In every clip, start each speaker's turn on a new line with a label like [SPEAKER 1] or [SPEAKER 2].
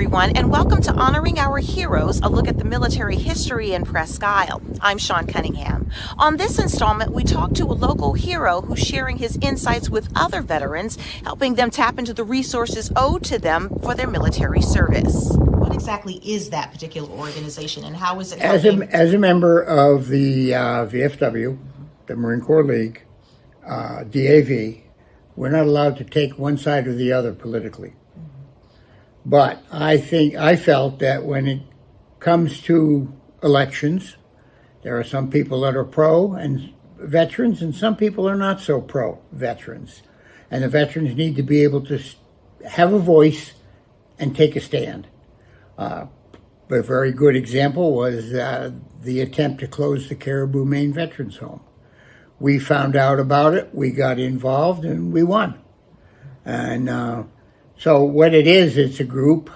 [SPEAKER 1] everyone, and welcome to Honoring Our Heroes, a look at the military history in Presque. I'm Sean Cunningham. On this installment, we talk to a local hero who's sharing his insights with other veterans, helping them tap into the resources owed to them for their military service. What exactly is that particular organization, and how is it helping?
[SPEAKER 2] As a member of the VFW, the Marine Corps League, DAV, we're not allowed to take one side or the other politically. But I felt that when it comes to elections, there are some people that are pro and veterans, and some people are not so pro veterans. And the veterans need to be able to have a voice and take a stand. But a very good example was the attempt to close the Caribou Main Veterans Home. We found out about it, we got involved, and we won. And so what it is, it's a group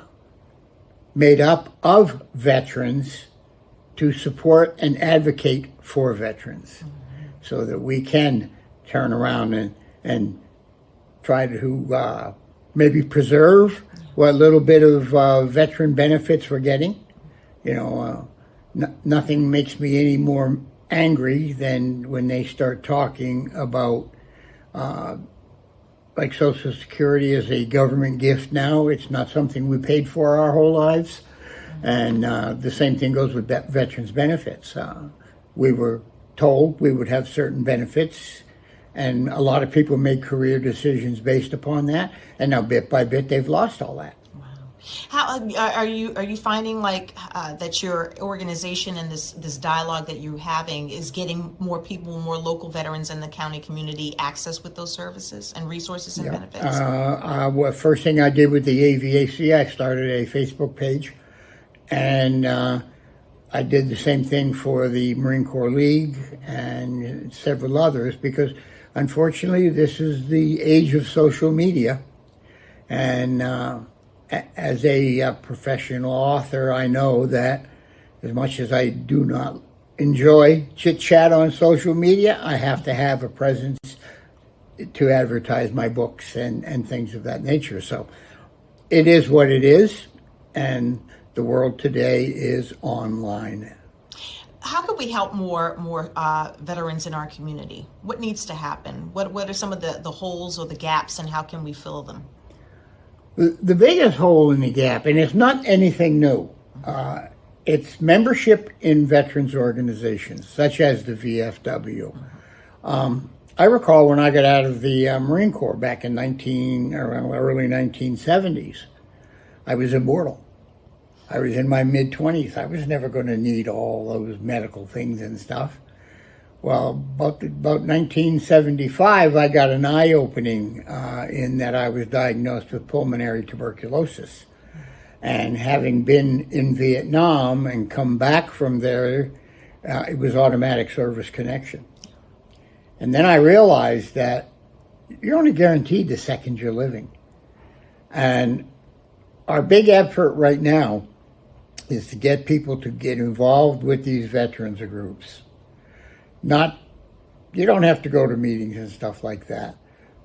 [SPEAKER 2] made up of veterans to support and advocate for veterans, so that we can turn around and try to maybe preserve what little bit of veteran benefits we're getting. You know, nothing makes me any more angry than when they start talking about like Social Security is a government gift now. It's not something we paid for our whole lives. And the same thing goes with veterans benefits. We were told we would have certain benefits, and a lot of people made career decisions based upon that. And now bit by bit, they've lost all that.
[SPEAKER 1] How are you finding like that your organization and this dialogue that you're having is getting more people, more local veterans in the county community access with those services and resources and benefits?
[SPEAKER 2] Well, first thing I did with the AVAC, I started a Facebook page, and I did the same thing for the Marine Corps League and several others, because unfortunately this is the age of social media. And as a professional author, I know that as much as I do not enjoy chit-chat on social media, I have to have a presence to advertise my books and things of that nature. So it is what it is, and the world today is online.
[SPEAKER 1] How could we help more veterans in our community? What needs to happen? What are some of the holes or the gaps, and how can we fill them?
[SPEAKER 2] The biggest hole in the gap, and it's not anything new, it's membership in veterans organizations, such as the VFW. I recall when I got out of the Marine Corps back in early 1970s, I was immortal. I was in my mid-20s. I was never going to need all those medical things and stuff. Well, about 1975, I got an eye-opening in that I was diagnosed with pulmonary tuberculosis. And having been in Vietnam and come back from there, it was automatic service connection. And then I realized that you're only guaranteed the second you're living. And our big effort right now is to get people to get involved with these veterans groups. You don't have to go to meetings and stuff like that,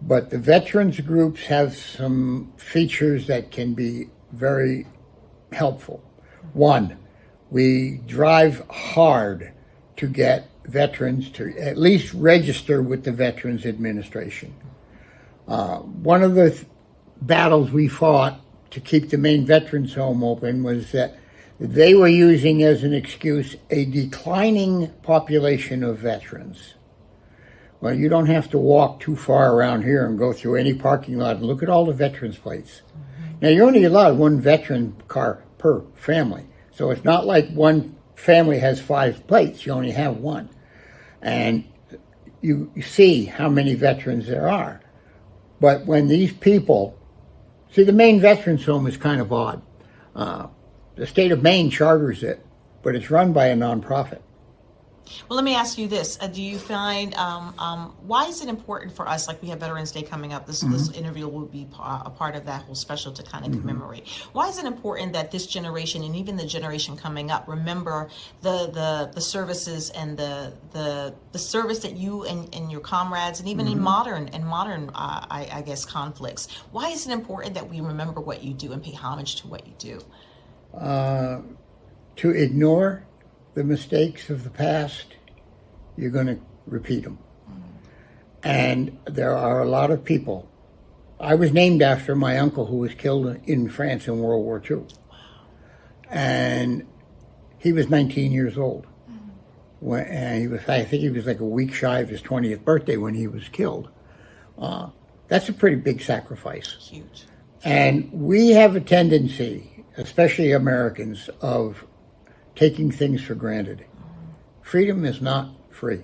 [SPEAKER 2] but the veterans groups have some features that can be very helpful. One, we drive hard to get veterans to at least register with the Veterans Administration. One of the battles we fought to keep the main veterans home open was that they were using as an excuse a declining population of veterans. Well, you don't have to walk too far around here and go through any parking lot and look at all the veterans plates. Now, you're only allowed one veteran car per family. So it's not like one family has 5 plates, you only have one. And you see how many veterans there are. But when these people, see, the main veterans home is kind of odd. The state of Maine charters it, but it's run by a nonprofit.
[SPEAKER 1] Well, let me ask you this. Do you find, why is it important for us, like we have Veterans Day coming up, this interview will be a part of that whole special to kind of commemorate. Why is it important that this generation and even the generation coming up remember the services and the service that you and your comrades, and even in modern I guess conflicts? Why is it important that we remember what you do and pay homage to what you do?
[SPEAKER 2] To ignore the mistakes of the past, you're going to repeat them. And there are a lot of people. I was named after my uncle who was killed in France in World War II. Wow. And he was 19 years old. And I think he was like a week shy of his 20th birthday when he was killed. That's a pretty big sacrifice.
[SPEAKER 1] Huge.
[SPEAKER 2] And we have a tendency, especially Americans, of taking things for granted. Freedom is not free.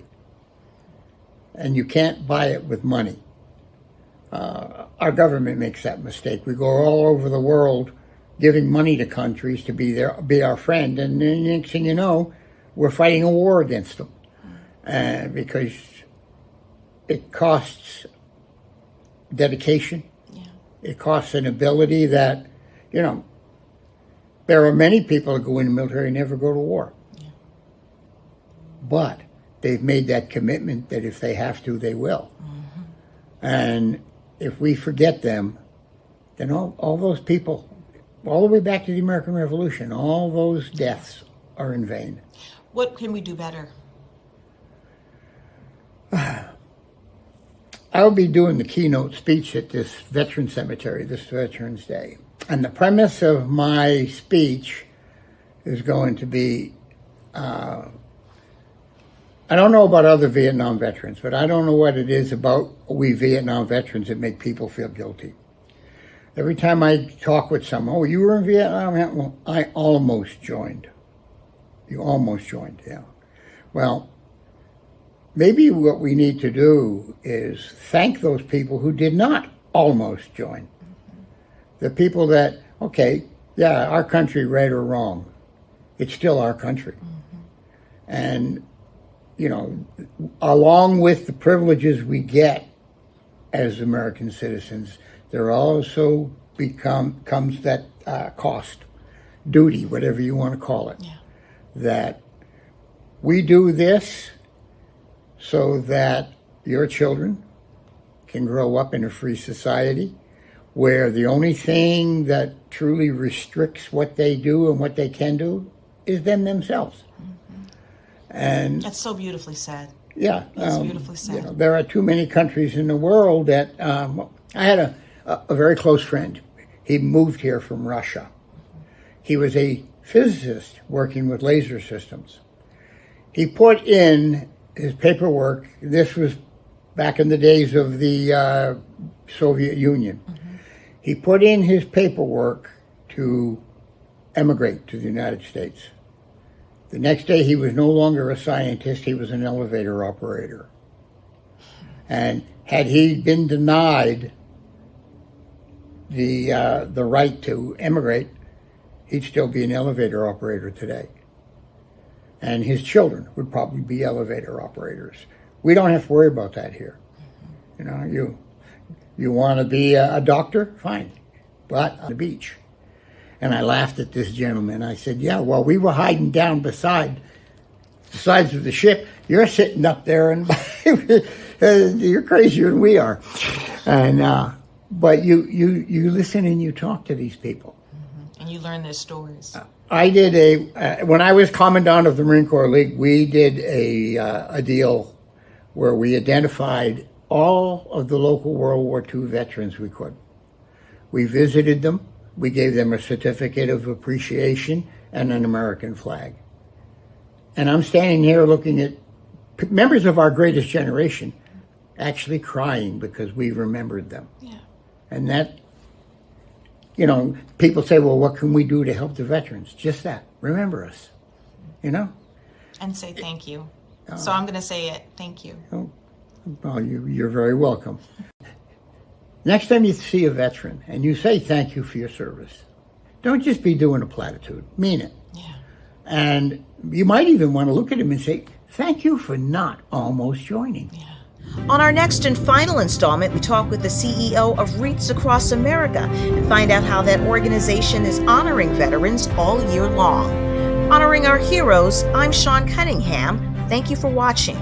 [SPEAKER 2] And you can't buy it with money. Our government makes that mistake. We go all over the world giving money to countries to be our friend, and the next thing you know, we're fighting a war against them. Because it costs dedication. Yeah. It costs an ability that, there are many people that go in the military and never go to war. Yeah. But they've made that commitment that if they have to, they will. Mm-hmm. And if we forget them, then all those people, all the way back to the American Revolution, all those deaths are in vain.
[SPEAKER 1] What can we do better?
[SPEAKER 2] I'll be doing the keynote speech at this veteran cemetery, this Veterans Day. And the premise of my speech is going to be, I don't know about other Vietnam veterans, but I don't know what it is about we Vietnam veterans that make people feel guilty. Every time I talk with someone, you were in Vietnam? Well, I almost joined. You almost joined, yeah. Well, maybe what we need to do is thank those people who did not almost join. The people that, our country, right or wrong, it's still our country. Mm-hmm. And, along with the privileges we get as American citizens, there also comes that cost, duty, whatever you want to call it, that we do this so that your children can grow up in a free society where the only thing that truly restricts what they do and what they can do is themselves. Mm-hmm. And
[SPEAKER 1] that's so beautifully said.
[SPEAKER 2] Yeah.
[SPEAKER 1] That's beautifully said.
[SPEAKER 2] There are too many countries in the world that, I had a very close friend. He moved here from Russia. He was a physicist working with laser systems. He put in his paperwork, this was back in the days of the Soviet Union. Mm-hmm. He put in his paperwork to emigrate to the United States. The next day, he was no longer a scientist, he was an elevator operator. And had he been denied the right to emigrate, he'd still be an elevator operator today. And his children would probably be elevator operators. We don't have to worry about that here. You want to be a doctor? Fine. But on the beach. And I laughed at this gentleman. I said, while we were hiding down beside the sides of the ship, you're sitting up there and you're crazier than we are. And but you listen and you talk to these people.
[SPEAKER 1] Mm-hmm. And you learn their stories.
[SPEAKER 2] I did when I was Commandant of the Marine Corps League, we did a deal where we identified all of the local World War II veterans we could. We visited them. We gave them a certificate of appreciation and an American flag. And I'm standing here looking at members of our greatest generation actually crying because we remembered them. Yeah. And that, people say, well, what can we do to help the veterans? Just that. Remember us, And
[SPEAKER 1] say thank you. So I'm going to say it. Thank you.
[SPEAKER 2] Well, you're very welcome. Next time you see a veteran and you say thank you for your service, don't just be doing a platitude. Mean it. Yeah. And you might even want to look at him and say, Thank you for not almost joining.
[SPEAKER 1] On our next and final installment, we talk with the CEO of REITs Across America and find out how that organization is honoring veterans all year long. Honoring our heroes, I'm Sean Cunningham. Thank you for watching.